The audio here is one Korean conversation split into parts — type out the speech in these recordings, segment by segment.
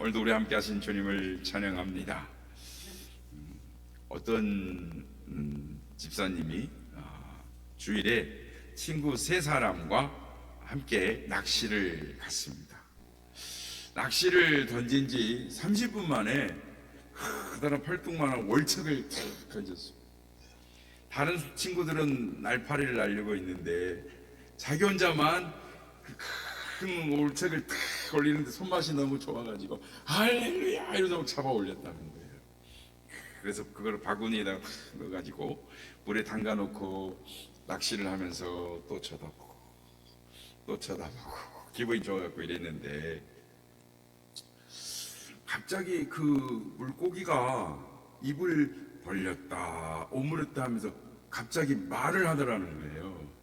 오늘도 우리 함께 하신 주님을 찬양합니다. 어떤 집사님이 주일에 친구 세 사람과 함께 낚시를 갔습니다. 낚시를 던진 지 30분 만에 커다란 팔뚝만한 월척을 탁 던졌어요. 다른 친구들은 날파리를 날리고 있는데 자기 혼자만 그 큰 월척을 탁 올리는데 손맛이 너무 좋아가지고 할렐루야 이러면서 잡아 올렸다는 거예요. 그래서 그걸 바구니에다가 넣어가지고 물에 담가놓고 낚시를 하면서 또 쳐다보고 또 쳐다보고 기분이 좋아갖고 이랬는데 갑자기 그 물고기가 입을 벌렸다 오므렸다 하면서 갑자기 말을 하더라는 거예요.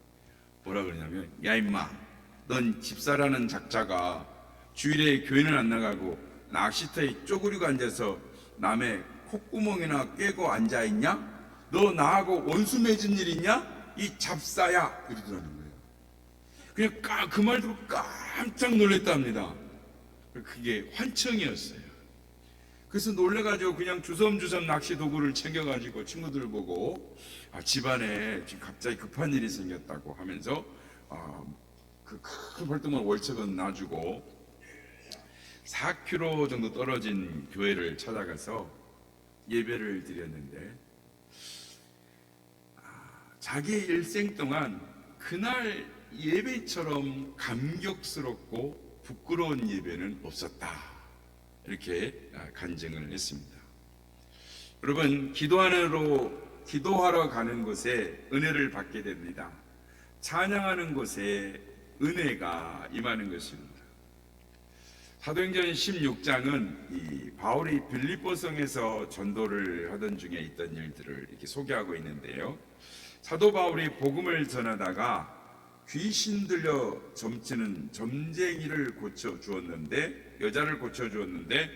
뭐라 그러냐면, 야 임마, 넌 집사라는 작자가 주일에 교회는 안 나가고 낚시터에 쪼그리고 앉아서 남의 콧구멍이나 꿰고 앉아있냐? 너 나하고 원수 맺은 일 있냐? 이 잡사야! 이러더라는 거예요. 그냥 그 말 듣고 깜짝 놀랐답니다. 그게 환청이었어요. 그래서 놀래가지고 그냥 주섬주섬 낚시 도구를 챙겨가지고 친구들 보고 집안에 지금 갑자기 급한 일이 생겼다고 하면서 그 큰 벌통만 월척은 놔주고 4km 정도 떨어진 교회를 찾아가서 예배를 드렸는데 자기의 일생 동안 그날 예배처럼 감격스럽고 부끄러운 예배는 없었다, 이렇게 간증을 했습니다. 여러분, 기도하러 가는 곳에 은혜를 받게 됩니다. 찬양하는 곳에 은혜가 임하는 것입니다. 사도행전 16장은 이 바울이 빌립보성에서 전도를 하던 중에 있던 일들을 이렇게 소개하고 있는데요. 사도 바울이 복음을 전하다가 귀신 들려 점치는 점쟁이를 고쳐주었는데, 여자를 고쳐주었는데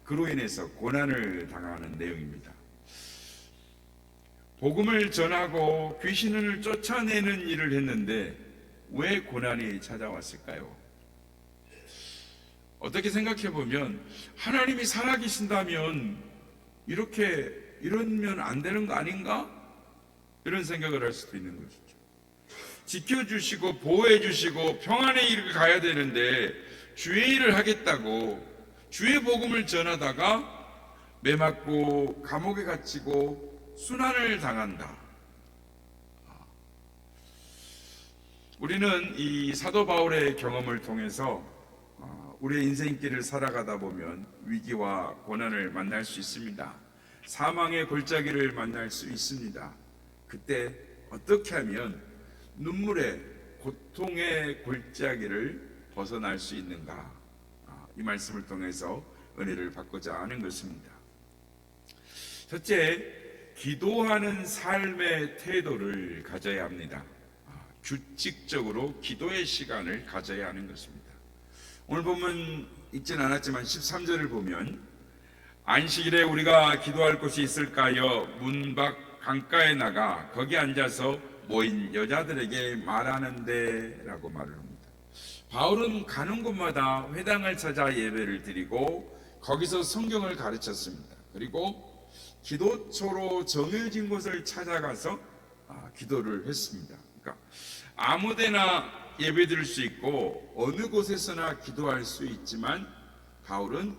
그로 인해서 고난을 당하는 내용입니다. 복음을 전하고 귀신을 쫓아내는 일을 했는데 왜 고난이 찾아왔을까요? 어떻게 생각해 보면 하나님이 살아계신다면 이러면 안 되는 거 아닌가? 이런 생각을 할 수도 있는 것이죠. 지켜주시고 보호해주시고 평안의 일을 가야 되는데 주의 일을 하겠다고 주의 복음을 전하다가 매맞고 감옥에 갇히고 순환을 당한다. 우리는 이 사도 바울의 경험을 통해서 우리의 인생길을 살아가다 보면 위기와 고난을 만날 수 있습니다. 사망의 골짜기를 만날 수 있습니다. 그때 어떻게 하면 눈물의 고통의 골짜기를 벗어날 수 있는가? 이 말씀을 통해서 은혜를 받고자 하는 것입니다. 첫째, 기도하는 삶의 태도를 가져야 합니다. 규칙적으로 기도의 시간을 가져야 하는 것입니다. 오늘 보면 읽진 않았지만 13절을 보면, 안식일에 우리가 기도할 곳이 있을까요? 문 밖 강가에 나가 거기 앉아서 모인 여자들에게 말하는데 라고 말을 합니다. 바울은 가는 곳마다 회당을 찾아 예배를 드리고 거기서 성경을 가르쳤습니다. 그리고 기도초로 정해진 곳을 찾아가서 기도를 했습니다. 그러니까 아무데나 예배 드릴 수 있고 어느 곳에서나 기도할 수 있지만 바울은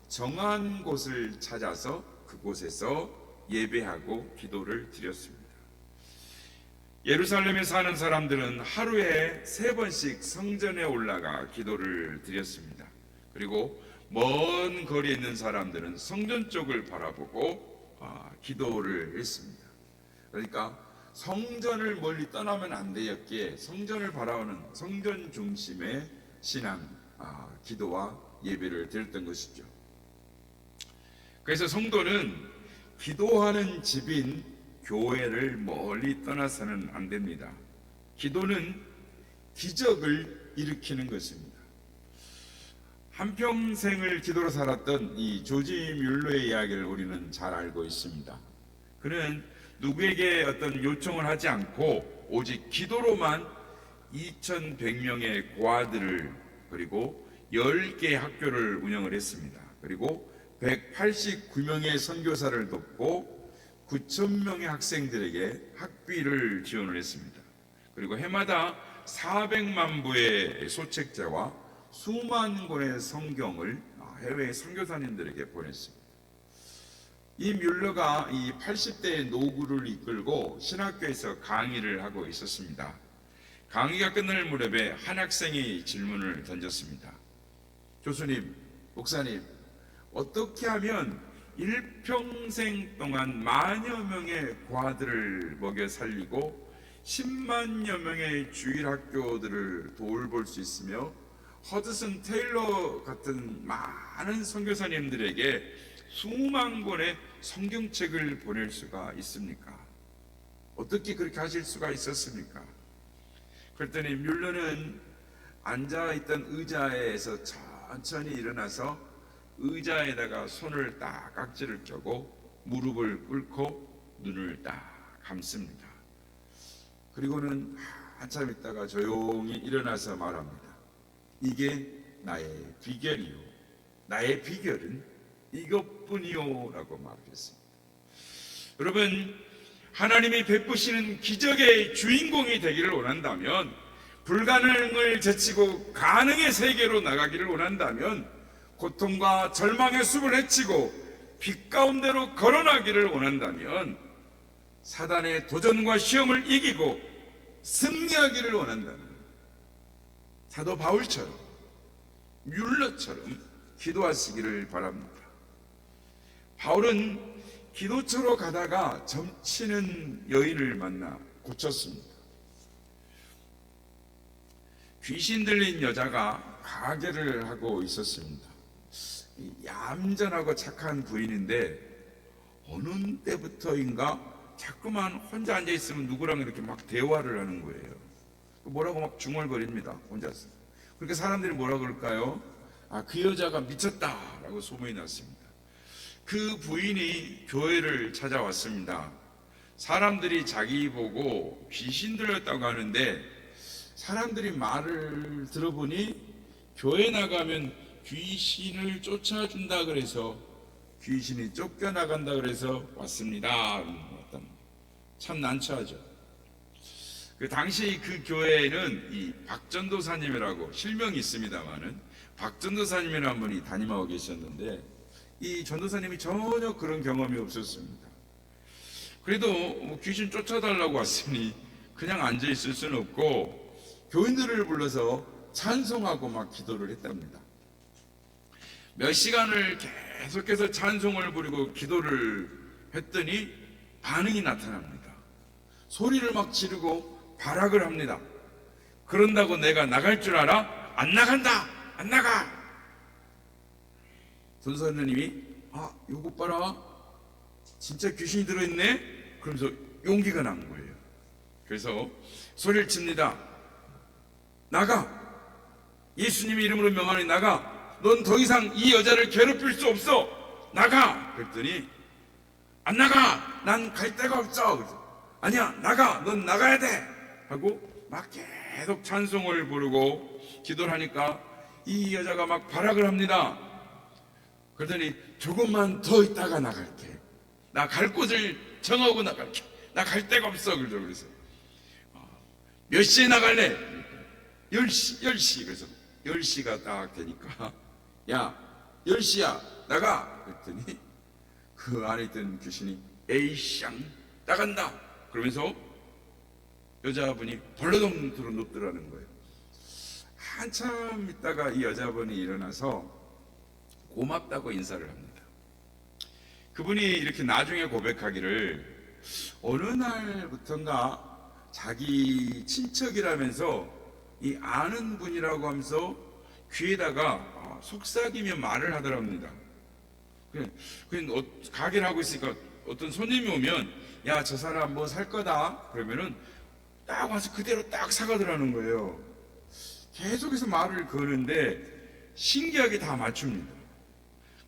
정한 곳을 찾아서 그곳에서 예배하고 기도를 드렸습니다. 예루살렘에 사는 사람들은 하루에 3번씩 성전에 올라가 기도를 드렸습니다. 그리고 먼 거리에 있는 사람들은 성전 쪽을 바라보고 기도를 했습니다. 그러니까 성전을 멀리 떠나면 안 되었기에 성전을 바라보는 성전 중심의 신앙, 기도와 예배를 드렸던 것이죠. 그래서 성도는 기도하는 집인 교회를 멀리 떠나서는 안 됩니다. 기도는 기적을 일으키는 것입니다. 한평생을 기도로 살았던 이 조지 뮬러의 이야기를 우리는 잘 알고 있습니다. 그는 누구에게 어떤 요청을 하지 않고 오직 기도로만 2100명의 고아들을 그리고 10개 학교를 운영을 했습니다. 그리고 189명의 선교사를 돕고 9,000명의 학생들에게 학비를 지원을 했습니다. 그리고 해마다 400만 부의 소책자와 수만 권의 성경을 해외 선교사님들에게 보냈습니다. 이 뮬러가 이 80대의 노구를 이끌고 신학교에서 강의를 하고 있었습니다. 강의가 끝날 무렵에 한 학생이 질문을 던졌습니다. 교수님, 목사님, 어떻게 하면 일평생 동안 만여 명의 과들을 먹여 살리고 10만여 명의 주일학교들을 돌볼 수 있으며 허드슨 테일러 같은 많은 선교사님들에게 수만 권의 성경책을 보낼 수가 있습니까? 어떻게 그렇게 하실 수가 있었습니까? 그랬더니 뮬러는 앉아있던 의자에서 천천히 일어나서 의자에다가 손을 딱 각지를 껴고 무릎을 꿇고 눈을 딱 감습니다. 그리고는 한참 있다가 조용히 일어나서 말합니다. 이게 나의 비결이요, 나의 비결은 이것뿐이요 라고 말했습니다. 여러분, 하나님이 베푸시는 기적의 주인공이 되기를 원한다면, 불가능을 제치고 가능의 세계로 나가기를 원한다면, 고통과 절망의 숲을 헤치고 빛 가운데로 걸어나기를 원한다면, 사단의 도전과 시험을 이기고 승리하기를 원한다면 사도 바울처럼 뮬러처럼 기도하시기를 바랍니다. 바울은 기도처로 가다가 점치는 여인을 만나 고쳤습니다. 귀신 들린 여자가 가게를 하고 있었습니다. 얌전하고 착한 부인인데 어느 때부터인가 자꾸만 혼자 앉아있으면 누구랑 이렇게 막 대화를 하는 거예요. 뭐라고 막 중얼거립니다, 혼자서. 그렇게 사람들이 뭐라 그럴까요? 그 여자가 미쳤다라고 소문이 났습니다. 그 부인이 교회를 찾아왔습니다. 사람들이 자기 보고 귀신 들렸다고 하는데, 사람들이 말을 들어보니 교회 나가면 귀신을 쫓아준다 그래서 귀신이 쫓겨나간다 그래서 왔습니다. 참 난처하죠. 그 당시 그 교회에는 이 박전도사님이라고 실명이 있습니다만은 박전도사님이라는 분이 담임하고 계셨는데, 이 전도사님이 전혀 그런 경험이 없었습니다. 그래도 뭐 귀신 쫓아달라고 왔으니 그냥 앉아있을 수는 없고 교인들을 불러서 찬송하고 막 기도를 했답니다. 몇 시간을 계속해서 찬송을 부리고 기도를 했더니 반응이 나타납니다. 소리를 막 지르고 발악을 합니다. 그런다고 내가 나갈 줄 알아? 안 나간다! 안 나가! 전도사님이 요거 봐라, 진짜 귀신이 들어있네? 그러면서 용기가 난 거예요. 그래서 소리를 칩니다. 나가! 예수님의 이름으로 명하니 나가! 넌 더 이상 이 여자를 괴롭힐 수 없어! 나가! 그랬더니 안 나가! 난 갈 데가 없어! 그래서 아니야, 나가! 넌 나가야 돼! 하고 막 계속 찬송을 부르고 기도를 하니까 이 여자가 막 발악을 합니다. 그러더니 조금만 더 있다가 나갈게. 나 갈 곳을 정하고 나갈게. 나 갈 데가 없어. 그래서 몇 시에 나갈래? 10시. 그래서 10시가 딱 되니까 야, 10시야 나가. 그랬더니 그 안에 있던 귀신이 에이샹 나간다 그러면서 여자분이 벌러덩 들어 눕더라는 거예요. 한참 있다가 이 여자분이 일어나서 고맙다고 인사를 합니다. 그분이 이렇게 나중에 고백하기를 어느 날부턴가 자기 친척이라면서 이 아는 분이라고 하면서 귀에다가 속삭이며 말을 하더랍니다. 그냥 가게를 하고 있으니까 어떤 손님이 오면 야, 저 사람 뭐 살 거다 그러면은 딱 와서 그대로 딱 사가더라는 거예요. 계속해서 말을 거는데 신기하게 다 맞춥니다.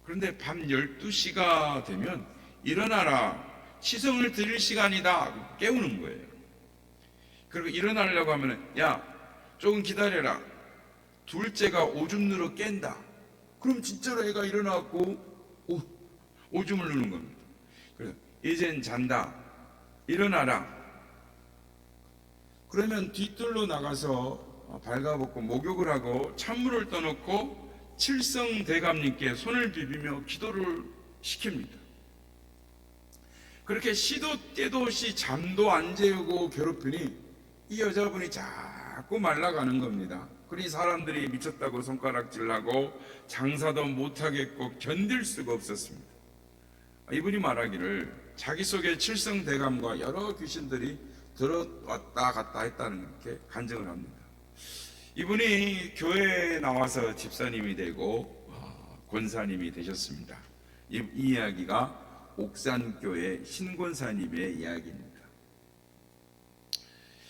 그런데 밤 12시가 되면 일어나라, 치성을 드릴 시간이다 깨우는 거예요. 그리고 일어나려고 하면 야, 조금 기다려라, 둘째가 오줌 누러 깬다. 그럼 진짜로 애가 일어나고 오줌을 누는 겁니다. 그래서 이젠 잔다. 일어나라. 그러면 뒤뜰로 나가서 발가벗고 목욕을 하고 찬물을 떠놓고 칠성대감님께 손을 비비며 기도를 시킵니다. 그렇게 시도 때도 없이 잠도 안 재우고 괴롭히니 이 여자분이 자꾸 말라가는 겁니다. 그러니 사람들이 미쳤다고 손가락질하고 장사도 못하겠고 견딜 수가 없었습니다. 이분이 말하기를 자기 속에 칠성대감과 여러 귀신들이 들어왔다 갔다 했다는 이렇게 간증을 합니다. 이분이 교회에 나와서 집사님이 되고 권사님이 되셨습니다. 이 이야기가 옥산교회 신권사님의 이야기입니다.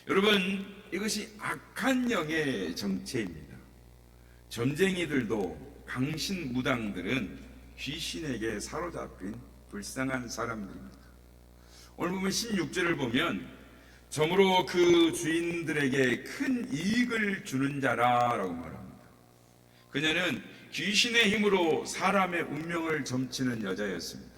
여러분, 이것이 악한 영의 정체입니다. 점쟁이들도 강신무당들은 귀신에게 사로잡힌 불쌍한 사람들입니다. 오늘 보면 16절을 보면 점으로 그 주인들에게 큰 이익을 주는 자라라고 말합니다. 그녀는 귀신의 힘으로 사람의 운명을 점치는 여자였습니다.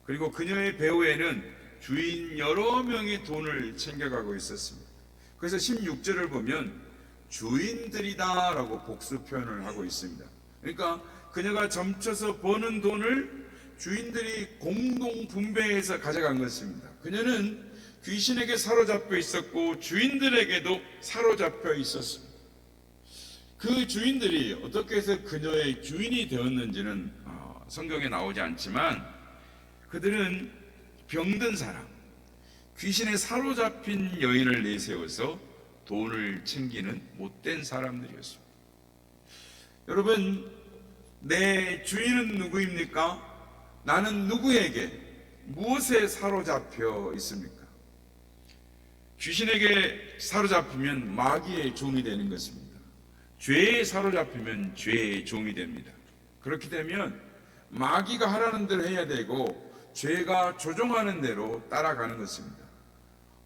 그리고 그녀의 배후에는 주인 여러 명이 돈을 챙겨가고 있었습니다. 그래서 16절을 보면 주인들이다 라고 복수 표현을 하고 있습니다. 그러니까 그녀가 점쳐서 버는 돈을 주인들이 공동 분배해서 가져간 것입니다. 그녀는 귀신에게 사로잡혀 있었고 주인들에게도 사로잡혀 있었습니다. 그 주인들이 어떻게 해서 그녀의 주인이 되었는지는 성경에 나오지 않지만 그들은 병든 사람, 귀신에 사로잡힌 여인을 내세워서 돈을 챙기는 못된 사람들이었습니다. 여러분, 내 주인은 누구입니까? 나는 누구에게 무엇에 사로잡혀 있습니까? 귀신에게 사로잡히면 마귀의 종이 되는 것입니다. 죄에 사로잡히면 죄의 종이 됩니다. 그렇게 되면 마귀가 하라는 대로 해야 되고 죄가 조종하는 대로 따라가는 것입니다.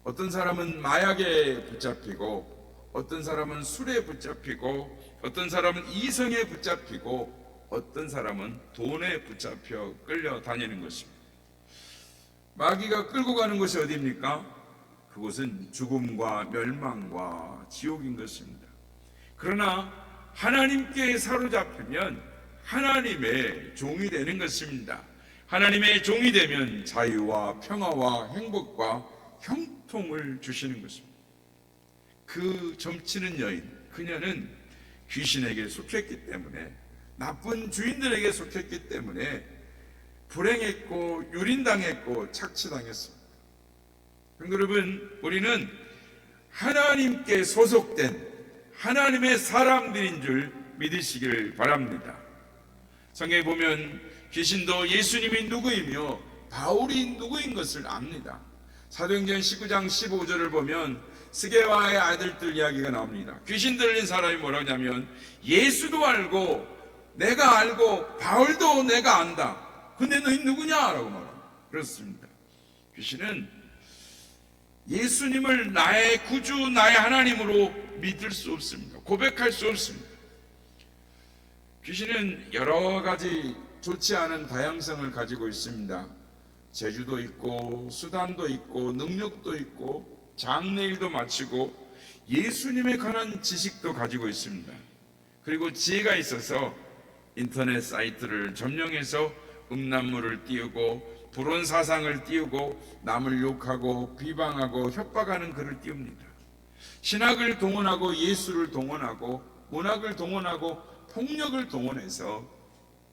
어떤 사람은 마약에 붙잡히고 어떤 사람은 술에 붙잡히고 어떤 사람은 이성에 붙잡히고 어떤 사람은 돈에 붙잡혀 끌려다니는 것입니다. 마귀가 끌고 가는 곳이 어디입니까? 그곳은 죽음과 멸망과 지옥인 것입니다. 그러나 하나님께 사로잡히면 하나님의 종이 되는 것입니다. 하나님의 종이 되면 자유와 평화와 행복과 형통을 주시는 것입니다. 그 점치는 여인, 그녀는 귀신에게 속했기 때문에, 나쁜 주인들에게 속했기 때문에 불행했고 유린당했고 착취당했습니다. 여러분, 우리는 하나님께 소속된 하나님의 사람들인 줄 믿으시길 바랍니다. 성경에 보면 귀신도 예수님이 누구이며 바울이 누구인 것을 압니다. 사도행전 19장 15절을 보면 스게와의 아들들 이야기가 나옵니다. 귀신 들린 사람이 뭐라고 하냐면 예수도 알고 내가 알고 바울도 내가 안다. 근데 너희 누구냐라고 말합니다. 그렇습니다. 귀신은 예수님을 나의 구주, 나의 하나님으로 믿을 수 없습니다. 고백할 수 없습니다. 귀신은 여러 가지 좋지 않은 다양성을 가지고 있습니다. 재주도 있고 수단도 있고 능력도 있고 장래일도 마치고 예수님에 관한 지식도 가지고 있습니다. 그리고 지혜가 있어서 인터넷 사이트를 점령해서 음란물을 띄우고 불온 사상을 띄우고 남을 욕하고 비방하고 협박하는 글을 띄웁니다. 신학을 동원하고 예술을 동원하고 문학을 동원하고 폭력을 동원해서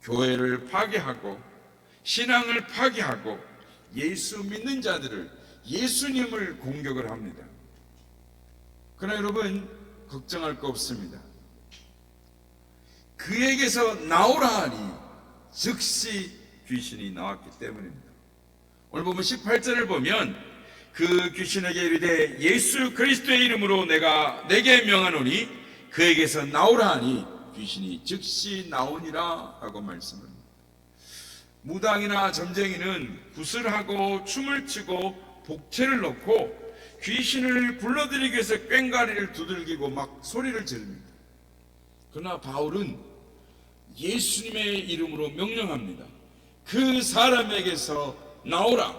교회를 파괴하고 신앙을 파괴하고 예수 믿는 자들을, 예수님을 공격을 합니다. 그러나 여러분, 걱정할 거 없습니다. 그에게서 나오라 하니 즉시 귀신이 나왔기 때문입니다. 오늘 보면 18절을 보면 그 귀신에게 이르되 예수 그리스도의 이름으로 내가 내게 명하노니 그에게서 나오라 하니 귀신이 즉시 나오니라 하고 말씀합니다. 무당이나 점쟁이는 굿을 하고 춤을 추고 복채를 넣고 귀신을 불러들이기 위해서 꽹과리를 두들기고 막 소리를 지릅니다. 그러나 바울은 예수님의 이름으로 명령합니다. 그 사람에게서 나오라.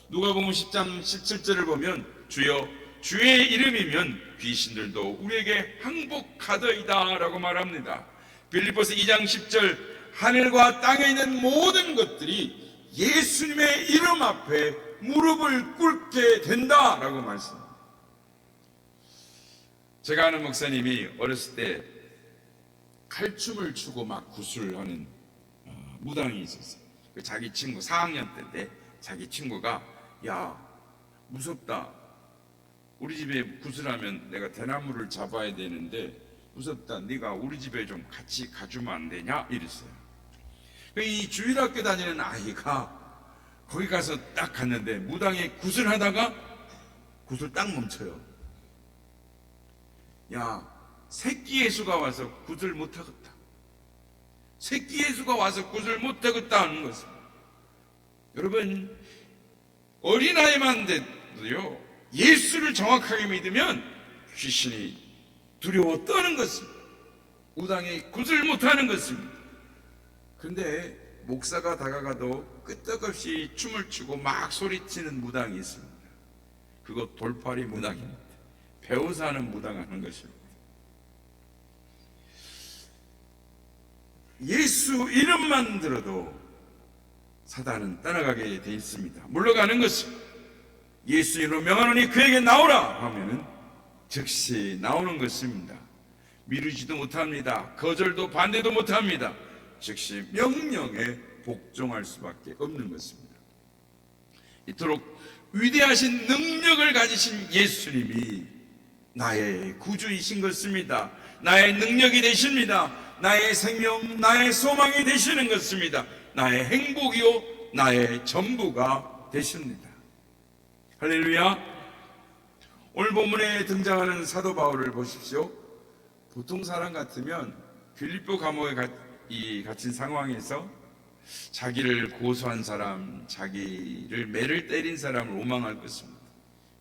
누가복음 10장 17절을 보면 주여 주의 이름이면 귀신들도 우리에게 항복하더이다 라고 말합니다. 빌립보서 2장 10절 하늘과 땅에 있는 모든 것들이 예수님의 이름 앞에 무릎을 꿇게 된다라고 말씀합니다. 제가 아는 목사님이 어렸을 때 칼춤을 추고 막 구슬하는 무당이 있었어요. 자기 친구 4학년 때인데 자기 친구가 야 무섭다. 우리 집에 구슬하면 내가 대나무를 잡아야 되는데 무섭다. 네가 우리 집에 좀 같이 가주면 안 되냐? 이랬어요. 이 주일학교 다니는 아이가 거기 가서 딱 갔는데 무당이 구슬하다가 구슬 딱 멈춰요. 야, 새끼 예수가 와서 구슬 못하겠다. 새끼 예수가 와서 구슬 못하겠다 하는 것입니다. 여러분, 어린아이만 돼도요, 예수를 정확하게 믿으면 귀신이 두려워 떠는 것입니다. 무당이 구슬 못하는 것입니다. 그런데 목사가 다가가도 끄떡없이 춤을 추고 막 소리치는 무당이 있습니다. 그거 돌팔이 무당입니다. 배워서 하는 무당하는 것입니다. 예수 이름만 들어도 사단은 떠나가게 돼 있습니다. 물러가는 것입니다. 예수 이름으로 명하노니 그에게 나오라 하면은 즉시 나오는 것입니다. 미루지도 못합니다. 거절도 반대도 못합니다. 즉시 명령에 복종할 수밖에 없는 것입니다. 이토록 위대하신 능력을 가지신 예수님이 나의 구주이신 것입니다. 나의 능력이 되십니다. 나의 생명, 나의 소망이 되시는 것입니다. 나의 행복이요 나의 전부가 되십니다. 할렐루야. 오늘 본문에 등장하는 사도 바울을 보십시오. 보통 사람 같으면 빌립보 감옥에 갇힌 상황에서 자기를 고소한 사람, 자기를 매를 때린 사람을 오망할 것입니다.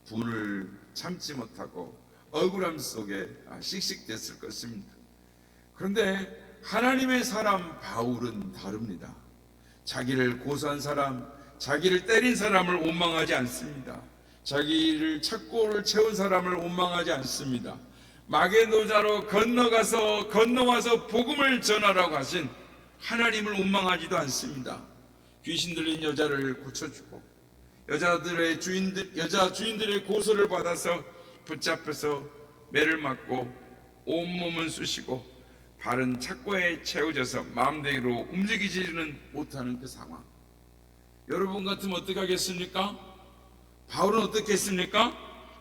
분을 참지 못하고 억울함 속에 씩씩댔을 것입니다. 그런데 하나님의 사람 바울은 다릅니다. 자기를 고소한 사람, 자기를 때린 사람을 원망하지 않습니다. 자기를 착고를 채운 사람을 원망하지 않습니다. 마게도자로 건너와서 복음을 전하라고 하신 하나님을 원망하지도 않습니다. 귀신 들린 여자를 고쳐주고 여자 주인들의 고소를 받아서 붙잡혀서 매를 맞고 온몸은 쑤시고 발은 착고에 채워져서 마음대로 움직이지는 못하는 그 상황. 여러분 같으면 어떻게 하겠습니까? 바울은 어떻게 했습니까?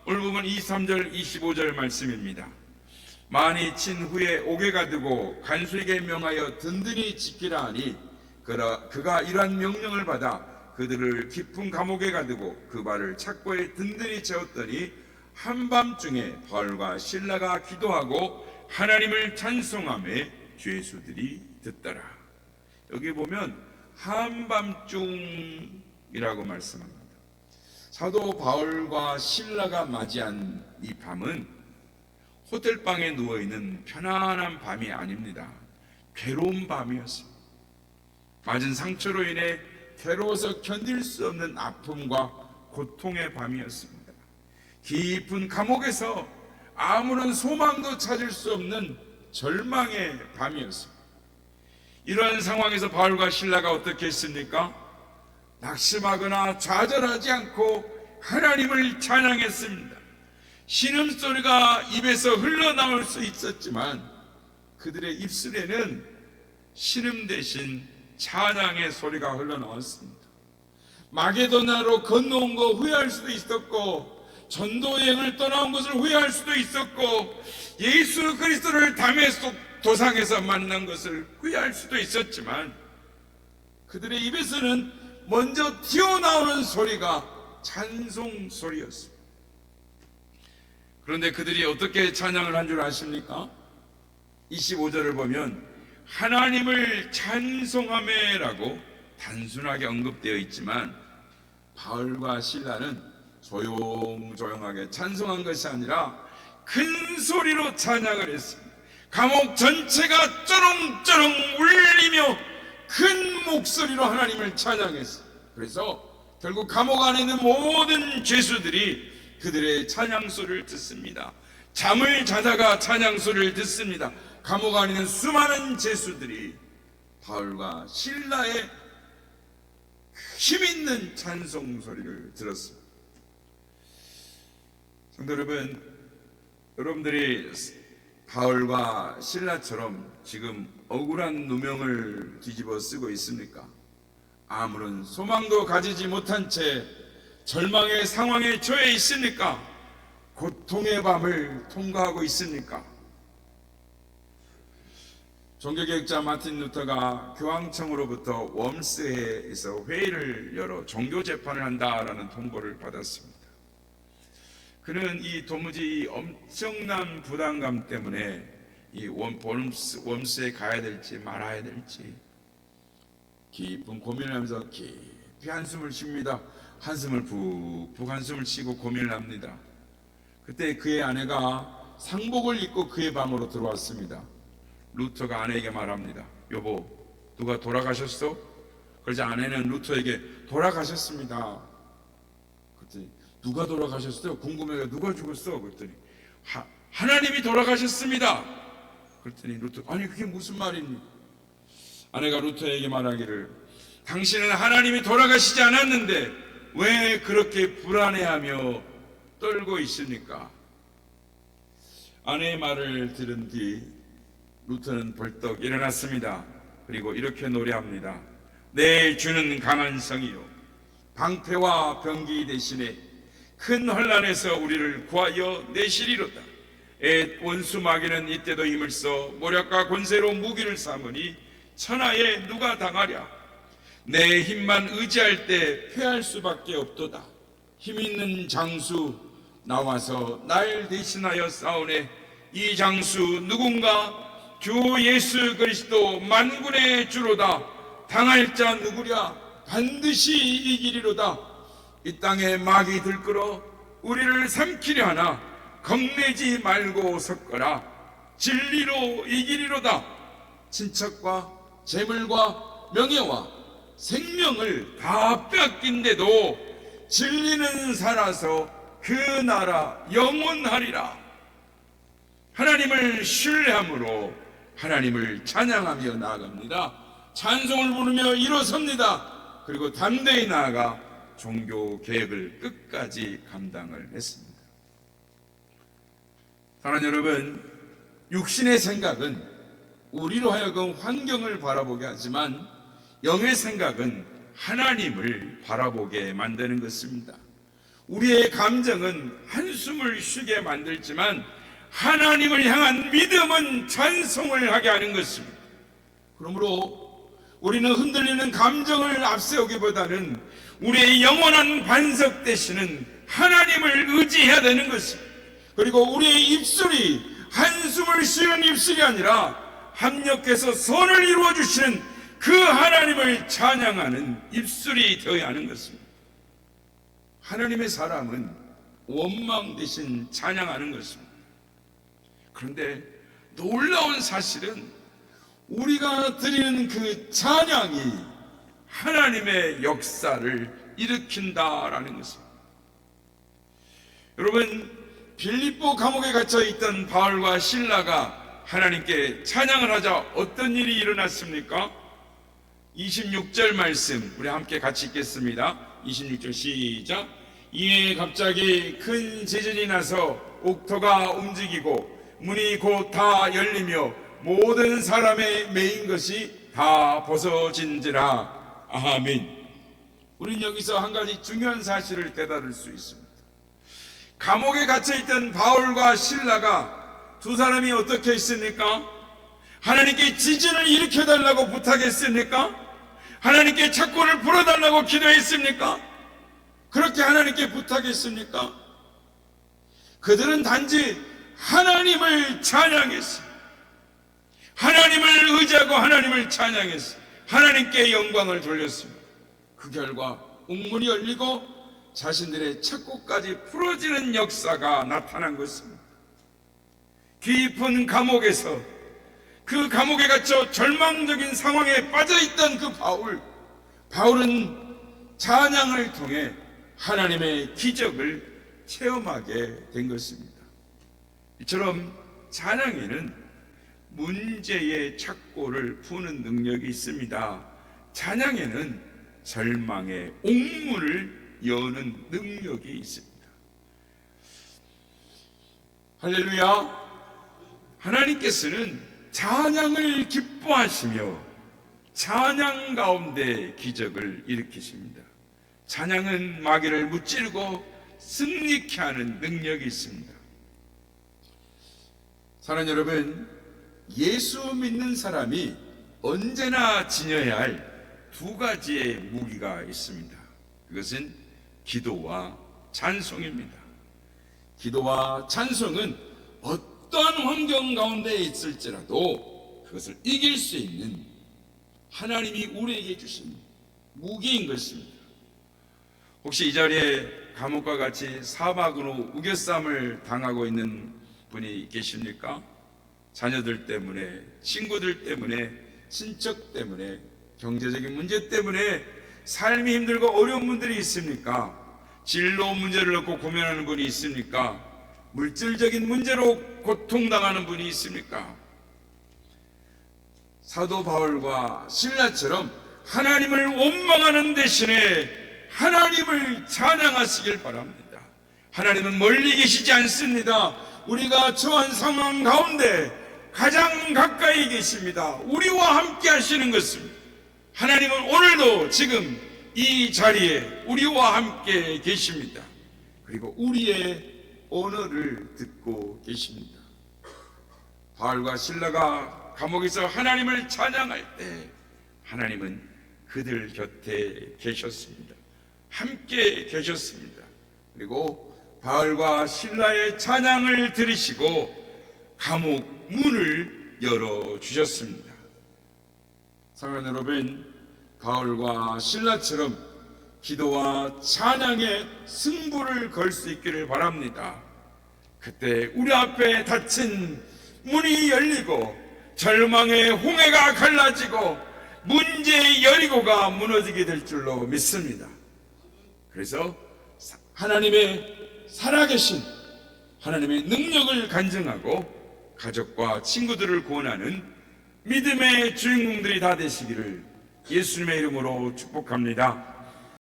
오늘 보면 23절 25절 말씀입니다. 많이 친 후에 옥에 가두고 간수에게 명하여 든든히 지키라 하니 그가 이러한 명령을 받아 그들을 깊은 감옥에 가두고 그 발을 착고에 든든히 채웠더니 한밤중에 바울과 실라가 기도하고 하나님을 찬송하며 죄수들이 듣더라. 여기 보면 한밤중이라고 말씀합니다. 사도 바울과 실라가 맞이한 이 밤은 호텔방에 누워있는 편안한 밤이 아닙니다. 괴로운 밤이었습니다. 맞은 상처로 인해 괴로워서 견딜 수 없는 아픔과 고통의 밤이었습니다. 깊은 감옥에서 아무런 소망도 찾을 수 없는 절망의 밤이었습니다. 이러한 상황에서 바울과 실라가 어떻게 했습니까? 낙심하거나 좌절하지 않고 하나님을 찬양했습니다. 신음소리가 입에서 흘러나올 수 있었지만 그들의 입술에는 신음 대신 찬양의 소리가 흘러나왔습니다. 마게도나로 건너온 거 후회할 수도 있었고 전도 여행을 떠나온 것을 후회할 수도 있었고 예수 그리스도를 다메섹 도상에서 만난 것을 후회할 수도 있었지만 그들의 입에서는 먼저 튀어나오는 소리가 찬송 소리였습니다. 그런데 그들이 어떻게 찬양을 한 줄 아십니까? 25절을 보면 하나님을 찬송하며라고 단순하게 언급되어 있지만 바울과 실라는 조용조용하게 찬송한 것이 아니라 큰 소리로 찬양을 했습니다. 감옥 전체가 쩌렁쩌렁 울리며 큰 목소리로 하나님을 찬양했어요. 그래서 결국 감옥 안에 있는 모든 죄수들이 그들의 찬양 소리를 듣습니다. 잠을 자다가 찬양 소리를 듣습니다. 감옥 안에 있는 수많은 죄수들이 바울과 실라의 힘있는 찬송 소리를 들었습니다. 성도 여러분, 여러분들이 바울과 실라처럼 지금 억울한 누명을 뒤집어 쓰고 있습니까? 아무런 소망도 가지지 못한 채 절망의 상황에 처해 있습니까? 고통의 밤을 통과하고 있습니까? 종교개혁자 마틴 루터가 교황청으로부터 웜스에서 회의를 열어 종교재판을 한다라는 통보를 받았습니다. 그는 이 도무지 엄청난 부담감 때문에 이 웜스에 가야 될지 말아야 될지 깊은 고민을 하면서 깊이 한숨을 쉽니다. 한숨을 푹푹 한숨을 쉬고 고민을 합니다. 그때 그의 아내가 상복을 입고 그의 방으로 들어왔습니다. 루터가 아내에게 말합니다. 여보, 누가 돌아가셨어? 그러자 아내는 루터에게 돌아가셨습니다. 그랬더니 누가 돌아가셨어요? 궁금해요. 누가 죽었어? 그랬더니 하나님이 돌아가셨습니다. 그랬더니 루터, 아니 그게 무슨 말입니까? 아내가 루터에게 말하기를, 당신은 하나님이 돌아가시지 않았는데 왜 그렇게 불안해하며 떨고 있습니까? 아내의 말을 들은 뒤 루터는 벌떡 일어났습니다. 그리고 이렇게 노래합니다. 내 주는 강한 성이요 방패와 병기 대신에 큰 환난에서 우리를 구하여 내시리로다. 옛 원수 마귀는 이때도 힘을 써 모략과 권세로 무기를 삼으니 천하에 누가 당하랴. 내 힘만 의지할 때 패할 수밖에 없도다. 힘있는 장수 나와서 날 대신하여 싸우네. 이 장수 누군가? 주 예수 그리스도 만군의 주로다. 당할 자 누구랴? 반드시 이기리로다. 이 땅에 마귀 들끓어 우리를 삼키려 하나 겁내지 말고 섰거라. 진리로 이기리로다. 친척과 재물과 명예와 생명을 다 뺏긴데도 진리는 살아서 그 나라 영원하리라. 하나님을 신뢰함으로 하나님을 찬양하며 나아갑니다. 찬송을 부르며 일어섭니다. 그리고 담대히 나아가 종교 개혁을 끝까지 감당을 했습니다. 사랑하는 여러분, 육신의 생각은 우리로 하여금 환경을 바라보게 하지만 영의 생각은 하나님을 바라보게 만드는 것입니다. 우리의 감정은 한숨을 쉬게 만들지만 하나님을 향한 믿음은 찬송을 하게 하는 것입니다. 그러므로 우리는 흔들리는 감정을 앞세우기보다는 우리의 영원한 반석 되시는 하나님을 의지해야 되는 것입니다. 그리고 우리의 입술이 한숨을 쉬는 입술이 아니라 합력해서 선을 이루어 주시는 그 하나님을 찬양하는 입술이 되어야 하는 것입니다. 하나님의 사람은 원망 대신 찬양하는 것입니다. 그런데 놀라운 사실은 우리가 드리는 그 찬양이 하나님의 역사를 일으킨다라는 것입니다. 여러분, 빌립보 감옥에 갇혀 있던 바울과 실라가 하나님께 찬양을 하자 어떤 일이 일어났습니까? 26절 말씀 우리 함께 같이 읽겠습니다. 26절 시작. 이에 갑자기 큰 지진이 나서 옥토가 움직이고 문이 곧 다 열리며 모든 사람의 매인 것이 다 벗어진지라. 아멘. 우리는 여기서 한 가지 중요한 사실을 깨달을 수 있습니다. 감옥에 갇혀있던 바울과 실라가 두 사람이 어떻게 했습니까? 하나님께 지진을 일으켜달라고 부탁했습니까? 하나님께 착고를 풀어달라고 기도했습니까? 그렇게 하나님께 부탁했습니까? 그들은 단지 하나님을 찬양했습니다. 하나님을 의지하고 하나님을 찬양했습니다. 하나님께 영광을 돌렸습니다. 그 결과 옥문이 열리고 자신들의 착고까지 풀어지는 역사가 나타난 것입니다. 깊은 감옥에서 그 감옥에 갇혀 절망적인 상황에 빠져있던 그 바울은 찬양을 통해 하나님의 기적을 체험하게 된 것입니다. 이처럼 찬양에는 문제의 착고를 푸는 능력이 있습니다. 찬양에는 절망의 옥문을 여는 능력이 있습니다. 할렐루야! 하나님께서는 찬양을 기뻐하시며 찬양 가운데 기적을 일으키십니다. 찬양은 마귀를 무찌르고 승리케 하는 능력이 있습니다. 사랑하는 여러분, 예수 믿는 사람이 언제나 지녀야 할 두 가지의 무기가 있습니다. 그것은 기도와 찬송입니다. 기도와 찬송은 어떠한 환경 가운데 있을지라도 그것을 이길 수 있는 하나님이 우리에게 주신 무기인 것입니다. 혹시 이 자리에 감옥과 같이 사막으로 우겨쌈을 당하고 있는 분이 계십니까? 자녀들 때문에, 친구들 때문에, 친척 때문에, 경제적인 문제 때문에 삶이 힘들고 어려운 분들이 있습니까? 진로 문제를 놓고 고민하는 분이 있습니까? 물질적인 문제로 고통당하는 분이 있습니까? 사도 바울과 신라처럼 하나님을 원망하는 대신에 하나님을 찬양하시길 바랍니다. 하나님은 멀리 계시지 않습니다. 우리가 처한 상황 가운데 가장 가까이 계십니다. 우리와 함께 하시는 것입니다. 하나님은 오늘도 지금 이 자리에 우리와 함께 계십니다. 그리고 우리의 언어를 듣고 계십니다. 바울과 실라가 감옥에서 하나님을 찬양할 때 하나님은 그들 곁에 계셨습니다. 함께 계셨습니다. 그리고 바울과 실라의 찬양을 들으시고 감옥 문을 열어주셨습니다. 사랑하는 여러분, 바울과 실라처럼 기도와 찬양의 승부를 걸 수 있기를 바랍니다. 그때 우리 앞에 닫힌 문이 열리고 절망의 홍해가 갈라지고 문제의 여리고가 무너지게 될 줄로 믿습니다. 그래서 하나님의 살아계신 하나님의 능력을 간증하고 가족과 친구들을 구원하는 믿음의 주인공들이 다 되시기를 예수님의 이름으로 축복합니다.